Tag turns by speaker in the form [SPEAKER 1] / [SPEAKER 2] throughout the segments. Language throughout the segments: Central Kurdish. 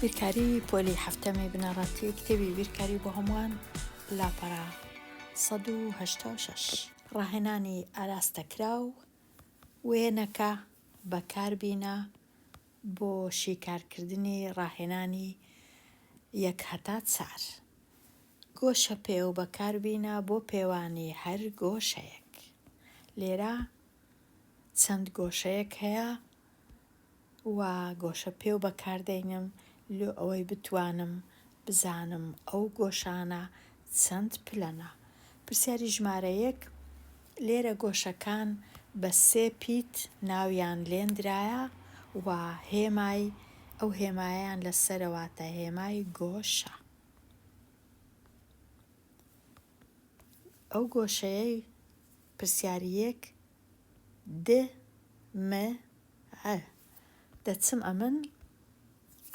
[SPEAKER 1] بیرکاری پۆلی هەفتەمی بنەڕەتی کتێبی بیرکاری بۆ هەمووان لاپەڕە 186 ڕاهێنانی ئاراستەکراو وێنەکە بەکاربینە بۆ شیکارکردنی ڕاهێنانی 1 هەتا 4 گۆشە پێو بەکاربینە بۆ پێوانی هەر گۆشەیەک. لێرە چەند گۆشەیەک هەیە و گۆشە پێو بەکاردێنم لۆ ئەوەی بتوانم بزانم ئەو گۆشانە چەند پلەنە. پرسیاری ژمارە 1 لێرە گۆشەکان بە 3 پیت ناویان لێنرایە و هێمای ئەو هێمایان لەسەرەواتە هێمای گۆشە. ئەو گۆشەیەی پرسیاری 1 دەچم ئەمن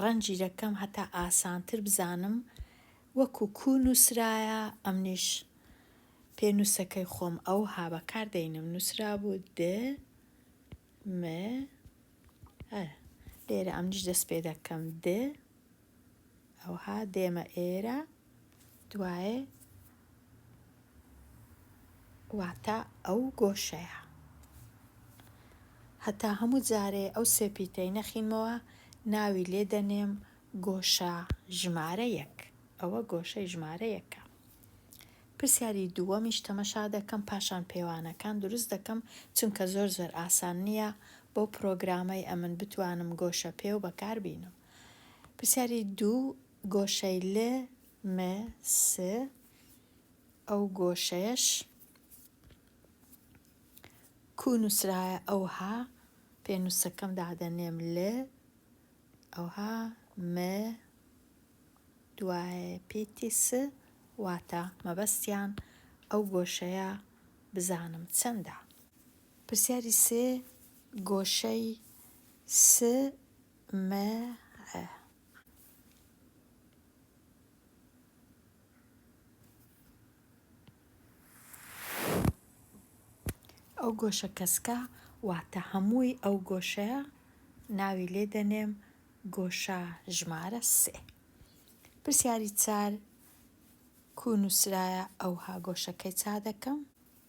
[SPEAKER 1] ڕەنجی دەکەم هەتا ئاسانتر بزانم وەکو کو نووسرایە ئەمنیش پێنووسەکەی خۆم ئەو ها بەکاردێنم نووسرا بوو لێرە ئەمنیش دەست پێ دەکەم ئەوها دێمە ئێرە دوایێ واتە ئەو گۆشەیە. هەتا هەموو جارێ ئەو 3 پیتەی نەخینمەوە ناوی لێ دەنێم گۆشە ژمارە 1. ئەوە گۆشەی ژمارە 1. پرسیاری دووەمیش تەمەشا دەکەم پاشان پێوانەکان دروست دەکەم چونکە زۆر ئاسان نییە بۆ پرۆگرامەی ئەمن بتوانم گۆشە پێو بەکاربینم. پرسیاری 2 گۆشەی ئەو گۆشەیەش کو نووسرایە ئەوها پێنووسەکەم دادەنێم ئەوها دوایێ پیتی واتە مەبەستیان ئەو گۆشەیە بزانم چەندە. پرسیاری 3 گۆشەی ئەو گۆشە کەسکە واتە هەمووی ئەو گۆشەیە ناوی لێ دەنێم گۆشە ژمارە 3. پرسیاری 4 کو نووسرایە ئەوها گۆشەکەی چا دەکەم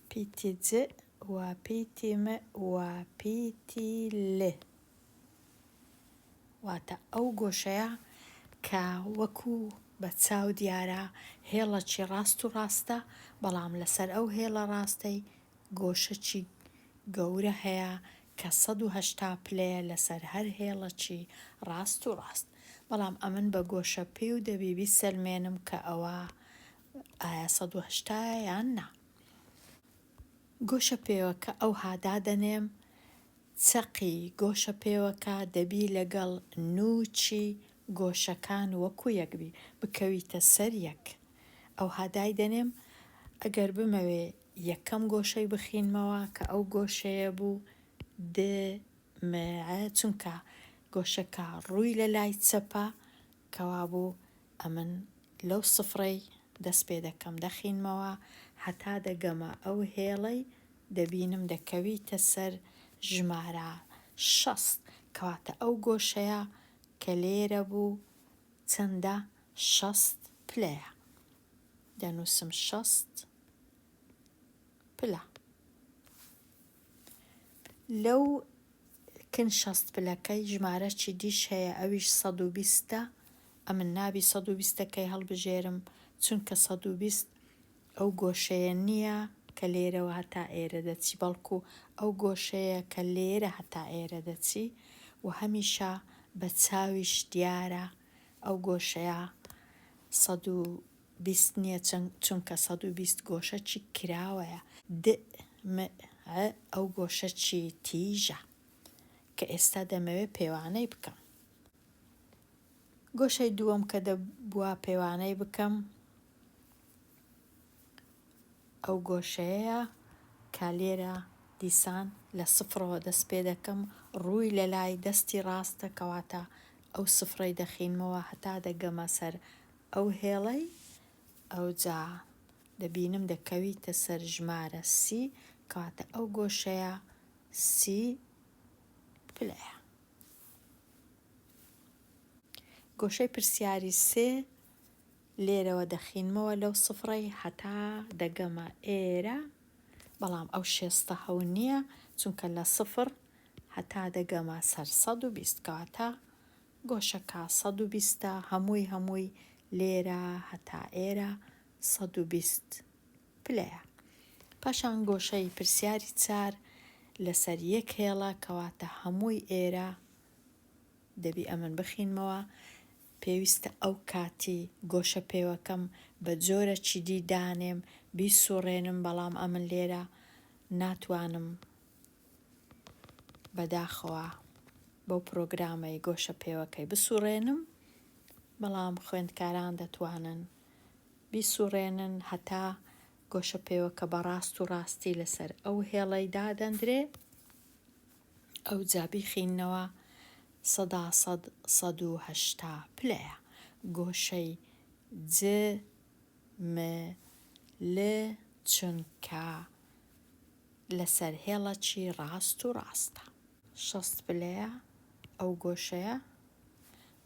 [SPEAKER 1] پیتی و پیتی و پیتی واتە ئەو گۆشەیە کە وەکو بە چاو دیارە هێڵەکی ڕاست و ڕاستە بەڵام لەسەر ئەو هێڵە ڕاستەی گۆشەکی گەورە هەیە کە 180 پلەیە لەسەر هەر هێڵەکی ڕاست و ڕاست. بەڵام ئەمن بە گۆشە پێو دەبی سەلمێنم کە ئەوە ئایا 180 یان نا. گۆشە پێوەکە ئەو هادادەنێم چەقی گۆشە پێوەکە دەبی لەگەڵ نوچی گۆشەکان وەکو یەکبی بکەویتە سەر 1. ئەو هادای دەنێم ئەگەر بمەوێ یەکەم گۆشەی بخینمەوە کە ئەو گۆشەیە بوو چونکە گۆشەکە ڕووی لە لای چەپە کەوا بوو ئەمن لەو سفرەی دەست پێ دەکەم دەخینمەوە هەتا دەگەمە ئەو هێڵەی دەبینم دەکەویتە سەر ژمارە 60 کەواتە ئەو گۆشەیە کە لێرە بوو چەندە 60 پلەیە. دەنووسم 60 پلە. لەو 60 پلەکەی ژمارەی دیش هەیە ئەویش 120. ئەمن نابی 120ەکەی هەڵبژێرم چونکە 120 ئەو گۆشەیە نییە کە لێرەوە هەتا ئێرە دەچی بەڵکو ئەو گۆشەیە کە لێرە هەتا ئێرە دەچی و هەمیشە بە چاویش دیارە ئەو گۆشەیە 120 نییە چونکە 120 گۆشەکی کراوەیە ئەو گۆشەکی تیژە کە ئێستا دەمەوێت پێوانەی بکەم. گۆشەی دووەم کە دەبووە پێوانەی بکەم ئەو گۆشەیە کە لێرە دیسان لە سفرەوە دەست پێ دەکەم ڕووی لە لای دەستی ڕاستە کەواتە ئەو سفرەی دەخینمەوە هەتا دەگەمە سەر ئەو هێڵەی ئەوجا دەبینم دەکەویتە سەر ژمارە 30 کەواتە ئەو گۆشەیە 30 پلەیە. گۆشەی پرسیاری سێ لێرەوە دەخینمەوە لەو سفرەی هەتا دەگەمە ئێرە، بەڵام ئەو شێستە هەو نییە چونکە لە سفر هەتا دەگەمە سەر 120 کەواتە گۆشەکە 120 هەمووی لێرە هەتا ئێرە 120 پلەیە. پاشان گۆشەی پرسیاری 4 لەسەر یەک هێڵە کەواتە هەمووی ئێرە دەبی ئەمن بخینمەوە. پێویستە ئەو کاتی گۆشە پێوەکەم بە جۆرەکی دی دانێم بیسوڕێنم، بەڵام ئەمن لێرە ناتوانم بەداخەوە بەو پرۆگرامەی گۆشە پێوەکەی بسوڕێنم، بەڵام خوێندکاران دەتوانن بیسوڕێنن هەتا گۆشە پێوەکە بەڕاست و ڕاستی لەسەر ئەو هێڵەی دادەندرێ. ئەو جا بیخینەوە 180 پلەیە. گۆشەی جملە چونکە لەسەر هێڵەکی ڕاست و ڕاستە. 60 پلەیە ئەو گۆشەیە.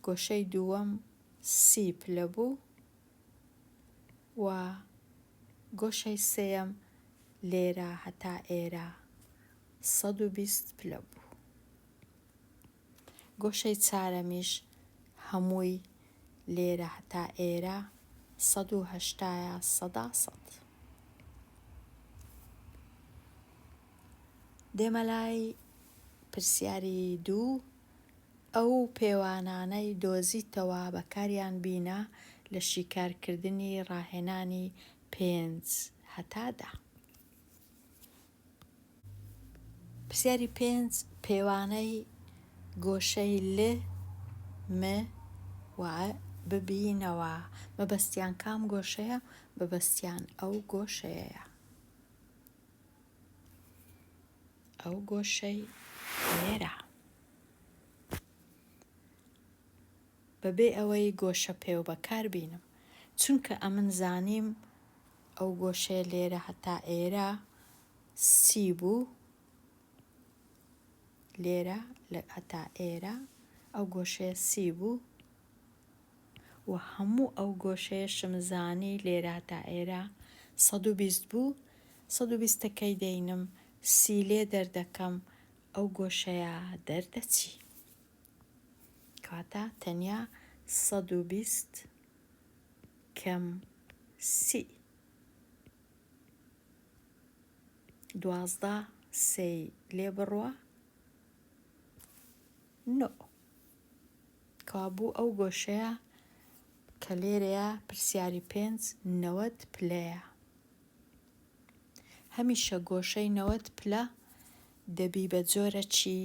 [SPEAKER 1] گۆشەی دووەم 30 پلە بوو و گۆشەی سێیەم لێرە هەتا ئێرە 120 پلە بوو. گۆشەی چارەمیش هەمووی لێرە هەتا ئێرە 180 100. دێمە لای پرسیاری 2. ئەو پێوانانەی دۆزیتەوە بەکاریان بینە لە شیکارکردنی ڕاهێنانی 5 هەتا 10. پرسیاری 5 پێوانەی گۆشەی ل م و ببینەوە. مەبەستیان کام گۆشەیە؟ مەبەستیان ئەو گۆشەیە. ئەو گۆشەی لێرە. بەبێ ئەوەی گۆشە پێو بەکار بینم، چونکە ئەمن زانیم ئەو گۆشەیە لێرە هەتا ئێرە 30 بوو، لێرە هەتا ئێرە ئەو گۆشەیە 30 بوو و هەموو ئەو گۆشەیەشم زانی لێرە هەتا ئێرە 120 بوو. 120ەکەی دەینم 30 لێ دەردەکەم، ئەو گۆشەیە دەردەچی. کەواتە تەنیا 120 کەم 30. 12 سێی لێ بڕوە 9. کەوا بوو ئەو گۆشەیە کە لێرەیە پرسیاری 5 90 پلەیە. هەمیشە گۆشەی 90 پلە دەبی بە جۆرەکی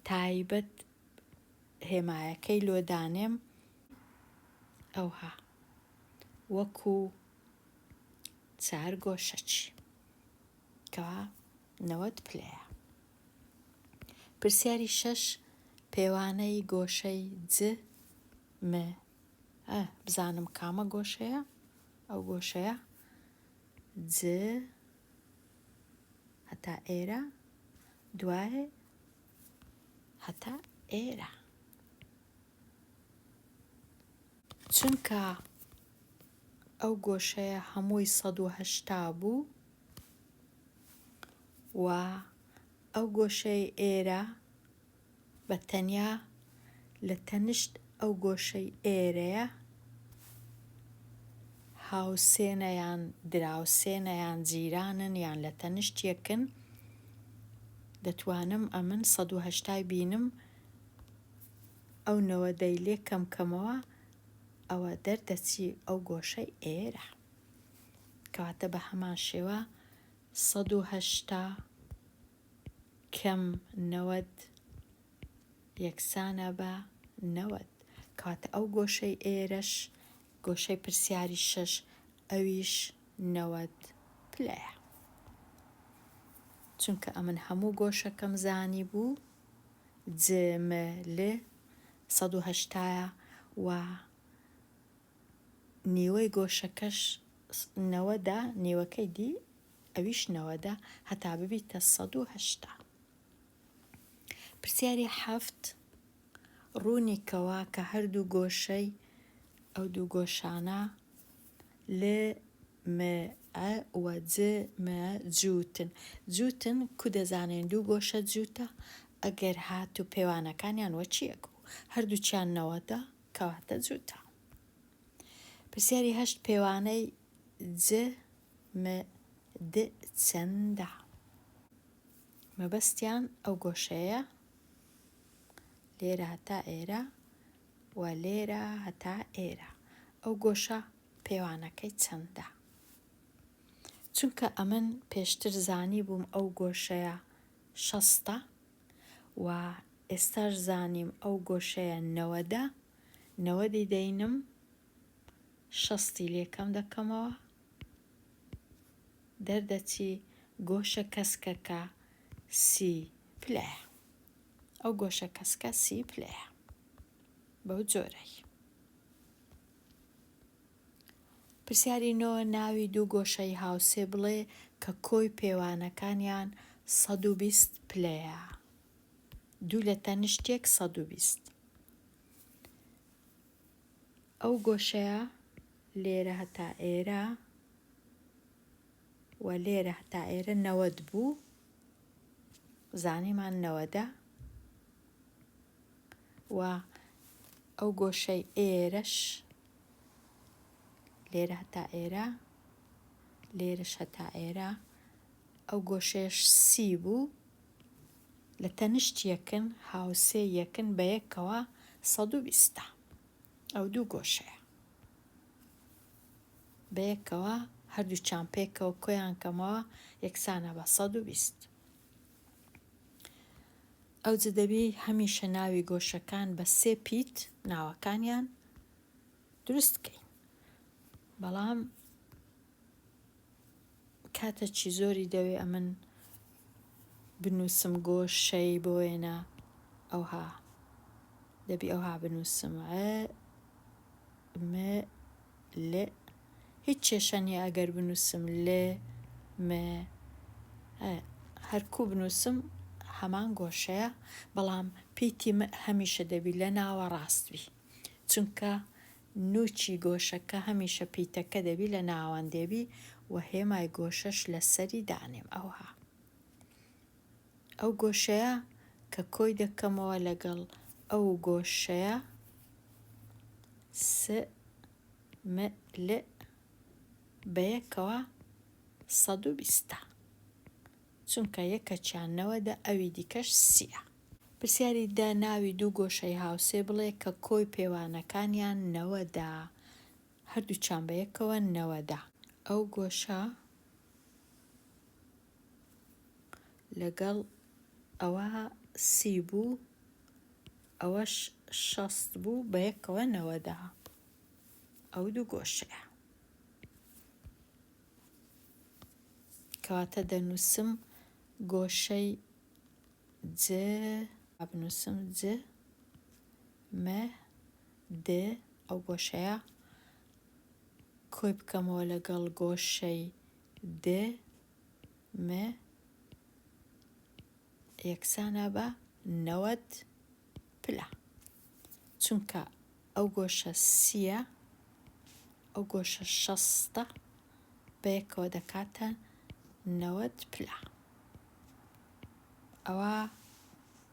[SPEAKER 1] تایبەت هێمایەکەی لۆدانێم ئەوها وەکو 4 گۆشەچی کەوا 90 پلەیە. پرسیاری 6 پێوانەی گۆشەی م بزانم کامە گۆشەیە. ئەو گۆشەیە هەتا ئێرە، دوای هەتا ئێرە. چونکە ئەو گۆشەیە هەمووی 180 بوو و ئەو گۆشەی ئێرە بە تەنیا لە تەنشت ئەو گۆشەی ئێرەیە هاوسێنە یان دراوسێنە یان جیرانن یان لە تەنشت یەکن، دەتوانم ئەمن 180 بینم، ئەو 90ەی لێ کەمکەمەوە ئەوە دەردەچی ئەو گۆشەی ئێرە. کەواتە بە هەمان شێوە 180 کەم 90 یەکسانە بە 90. کەواتە ئەو گۆشەی ئێرەش گۆشەی پرسیاری 6 ئەویش 90 پلەیە. چونکە ئەمن هەموو گۆشەکەم زانی بوو جملە 180 و نیوەی گۆشەکەش 90 نیوەکەی دی ئەویش 90 هەتا ببیتە 180. پرسیاری 7 ڕوونی کەوا کە هەردوو گۆشەی ئەو دوو گۆشانە لێ مە و مە جووتن کو دەزانێن دوو گۆشە جووتە ئەگەر هات و پێوانەکانیان وە چیەک بوو هەردووچیان نەوەدا کەواتە جووتە. پرسیاری 8 پێوانەی چەندە؟ مەبەستیان ئەو گۆشەیە لێرە هەتا ئێرە و لێرە هەتا ئێرە ئەو گۆشە پێوانەکەی چەندە؟ چونکە ئەمن پێشتر زانی بووم ئەو گۆشەیە 60 و ئێستاش زانیم ئەو گۆشەیە 90 دەینم 60 لێکەم دەکەمەوە دەردەچی گۆشە کەسکەکە 30 پلەیە ئەو گۆشە کەسکە 30 پلەیە بەو جۆرەی. پرسیاری 9 ناوی دوو گۆشەی هاوسێ بڵێ کە کۆی پێوانەکانیان 120 پلەیە. دوو لە تەنیشتێک 120. ئەو گۆشەیە لێرە هەتا ئێرە و لێرە هەتا ئێرە 90 بوو زانیمان 90 و ئەو گۆشەی ئێرەش لێرە هەتا ئێرە لێرەش هەتا ئێرە ئەو گۆشەیەش 30 بوو لە تەنیشت یەکن هاوسێ یەکن بە یەکەوە 120 ئەو دوو گۆشەیە بە یەکەوە هەردووچیان پێکەوە کۆیان کەمەوە یەکسانە بە 120. ئەو دەبی هەمیشە ناوی گۆشەکان بە 3 پیت ناوەکانیان دروستکەین بەڵام کاتێکی زۆری دەوێ ئەمن بنووسم گۆشەی بۆ وێنە ئەوها دەبی ئەوها بنووسم لێ هیچ کێشەنی ئەگەر بنووسم لێ هەرکوو بنووسم هەمان گۆشەیە بەڵام پیتی هەمیشە دەبی لە ناوە ڕاستبی چونکە نوچی گۆشەکە هەمیشە پیتەکە دەبی لە ناوان دێبی و هێمای گۆشەش لە سەری دانێم ئەوها ئەو گۆشەیە کە کۆی دەکەمەوە لەگەڵ ئەو گۆشەیە لێ بە یەکەوە 120 چونکە یەکەچیان 90 ئەوی دیکەش 30. پرسیاری دا ناوی دوو گۆشەی هاوسێ بڵێ کە کۆی پێوانەکانیان 90 هەردووچیان بە یەکەوە 90 ئەو گۆشە لەگەڵ ئەوە 30 بوو ئەوەش 60 بوو بە یەکەوە 90 ئەو دوو گۆشەیە کەواتە دەنووسم گۆشەی بنووسم ئەو گۆشەیە کۆی بکەمەوە لەگەڵ گۆشەی یەکسانە بە 90 پلە چونکە ئەو گۆشە 30 ئەو گۆشە 60 بە یەکەوە دەکاتە 90 پلە. ئەوە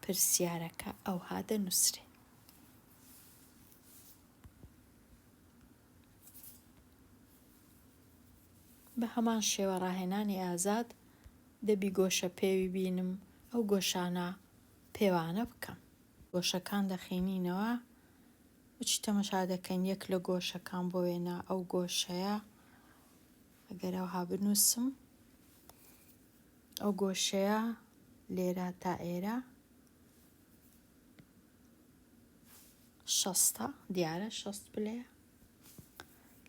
[SPEAKER 1] پرسیارەکە ئەوها دەنووسرێ. بە هەمان شێوە ڕاهێنانی ئازاد دەبی گۆشە پێوی بینم ئەو گۆشانە پێوانە بکەم گۆشەکان دەخینینەوە بچی تەمەشا دەکەین یەک لە گۆشەکان بۆ وێنە ئەو گۆشەیە ئەگەر ئەوها بنووسم ئەو گۆشەیە لێرە تا ئێرە 60 دیارە 60 پلەیە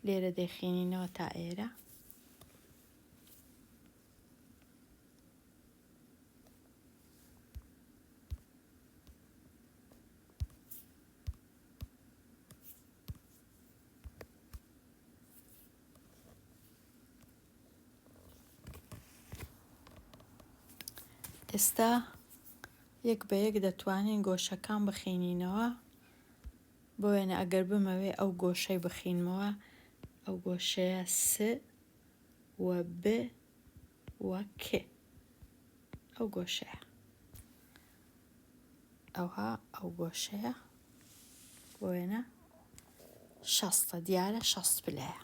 [SPEAKER 1] لێرە دەخینینەوە تا ئێرە ئێستا یەک بە یەک دەتوانین گۆشەکان بخینینەوە بۆ وێنە ئەگەر بمەوێ ئەو گۆشەی بخینمەوە، ئەو گۆشەیە س و ب و ک، ئەو گۆشەیە. ئەوها ئەو گۆشەیە بۆ وێنە 60 دیارە 60 پلەیە.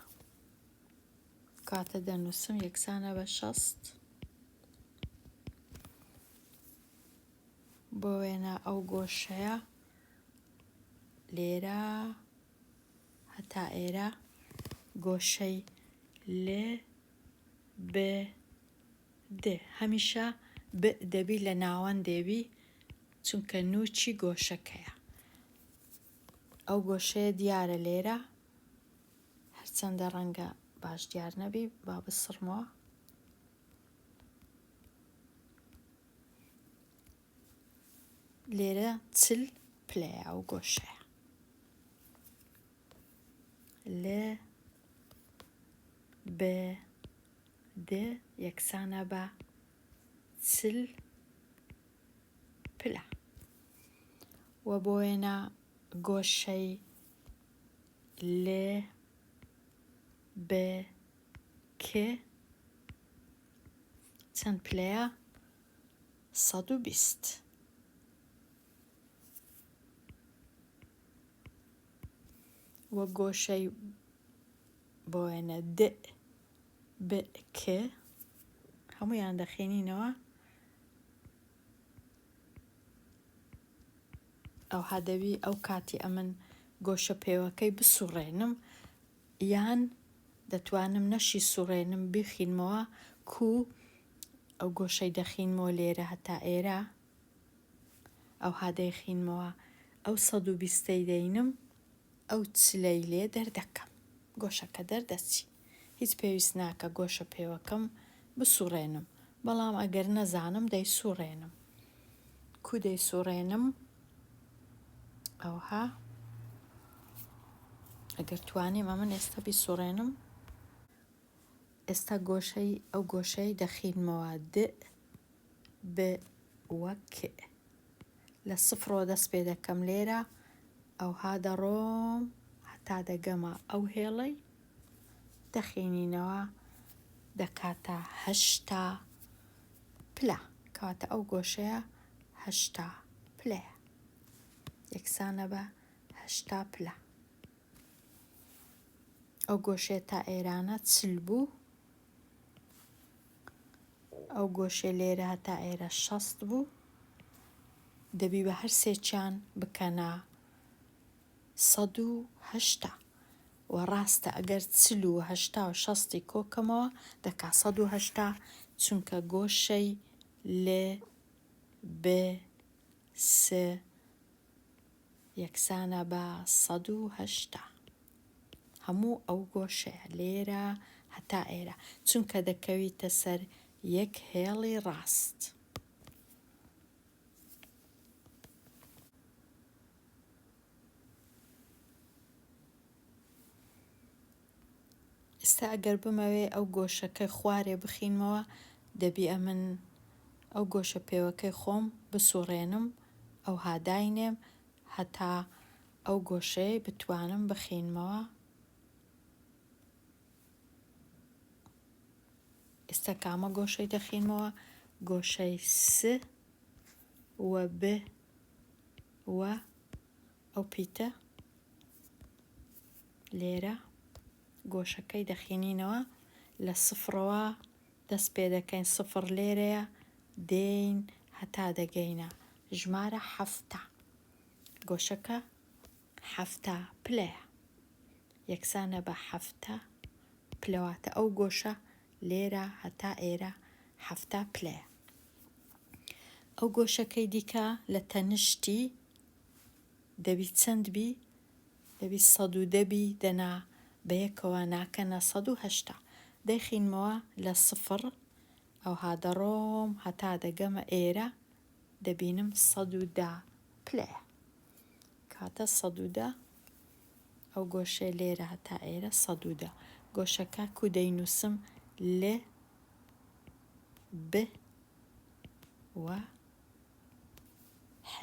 [SPEAKER 1] کاتە دەنووسم یەکسانە بە 60 بۆ وێنە ئەو گۆشەیە لێرە هەتا ئێرە گۆشەی ل ب د هەمیشە ب دەبی لە ناوەندێبی چونکە نوچی گۆشەکەیە. ئەو گۆشەیە دیارە لێرە، هەرچەندە ڕەنگە باش دیار نەبی، با بسڕمەوە. لێرە 40 پلەیە ئەو گۆشەیە. ل ب د یەکسانە بە 40 پلە. و بۆ وێنە گۆشەی ل ب ک چەند پلەیە؟ 120. و گۆشەی بۆ وێنە د ب ک هەموویان دەخێنینەوە، ئەو هادەوی ئەو کاتی ئەمن گۆشە پێوەکەی بسوڕێنم، یان دەتوانم نەشی سوڕێنم بخینمەوە کو ئەو گۆشەی دەخینمەوە لێرە هەتا ئێرە، ئەو هادەی خینمەوە ئەو 120ی دەینم، ئەو 40ی لێ دەردەکەم، گۆشەکە دەردەچی. هیچ پێویست ناکە گۆشە پێوەکەم بسوڕێنم، بەڵام ئەگەر نەزانم دەیسوڕێنم. کو دەیسوڕێنم؟ ئەوها ئەگەر توانیم ئەمن ئێستا بیسوڕێنم، ئێستا ئەو گۆشەی دەخینمەوە د ب و ک، لە سفرەوە دەست پێ دەکەم لێرە، ئەوها دەڕۆم هەتا دەگەمە ئەو هێڵەی دەخێنینەوە دەکاتە 80 پلە، کاتە ئەو گۆشەیە 80 پلەیە، یەکسانە بە 80 پلە. ئەو گۆشەیە تا ئێرانە 40 بوو، ئەو گۆشەی لێرە هەتا ئێرە 60 بوو، دەبی بە هەر سێکیان بکەنە 180. و ڕاستە ئەگەر 40 و 80 و 60 کۆکەمەوە دەکا 180، چونکە گۆشەی ل ب س یەکسانە بە 180. هەموو ئەو گۆشەیە لێرە هەتا ئێرە، چونکە دەکەویتە سەر یەک هێڵی ڕاست. ئێستا ئەگەر بمەوێ ئەو گۆشەکەی خوارێ بخینمەوە، دەبی ئەمن ئەو گۆشە پێوەکەی خۆم بسوڕێنم، ئەو هاداینێم هەتا ئەو گۆشەی بتوانم بخینمەوە. ئێستا کامە گۆشەی دەخینمەوە؟ گۆشەی س و ب و ئەو پیتە لێرە گۆشەکەی دەخینینەوە، لە سفرەوە دەست پێ دەکەین، سفر لێرەیە، دێین هەتا دەگەینە ژمارە 7. گۆشەکە 7 پلەیە، یەکسانە بە 7 پلەواتە ئەو گۆشە لێرە هەتا ئێرە 7 پلەیە. ئەو گۆشەکەی دیکە لە تەنشتی دەبی چەند بی؟ دەبی 110 بی، دەنا بەیەکەوە ناکەنە 180. دەیخینمەوە لە سفر، ئەوها دەڕۆم هەتا دەگەمە ئێرە، دەبینم 110 پلەیە، کاتە 110 ئەو گۆشەی لێرە هەتا ئێرە 110. گۆشەکە کو دەینووسم؟ ل ب و ح،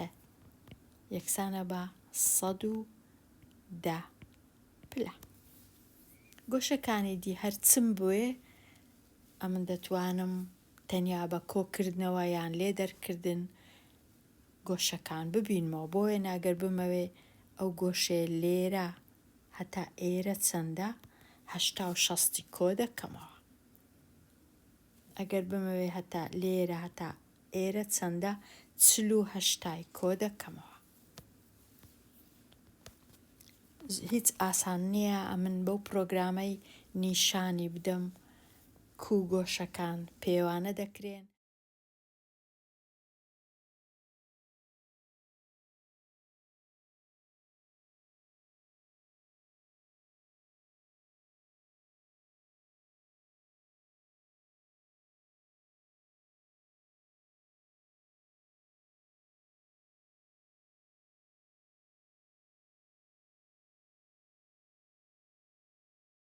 [SPEAKER 1] یەکسانە بە 110 دا پلە. گۆشەکانی دی هەرچم بووێ ئەمن دەتوانم تەنیا بە کۆکردنەوە یان لێ دەرکردن گۆشەکان ببینمەوە. بۆیە ناگەر بمەوێ ئەو گۆشەیە لێرە هەتا ئێرە چەندە 80 کۆ دەکەمەوە. ئەگەر بمەوێ هەتا لێرە هەتا ئێرە چەندە 48 کۆ دەکەمەوە. هیچ ئاسان نییە ئەمن بەو پرۆگرامەی نیشانی بدەم کوو گۆشەکان پێوانە دەکرێن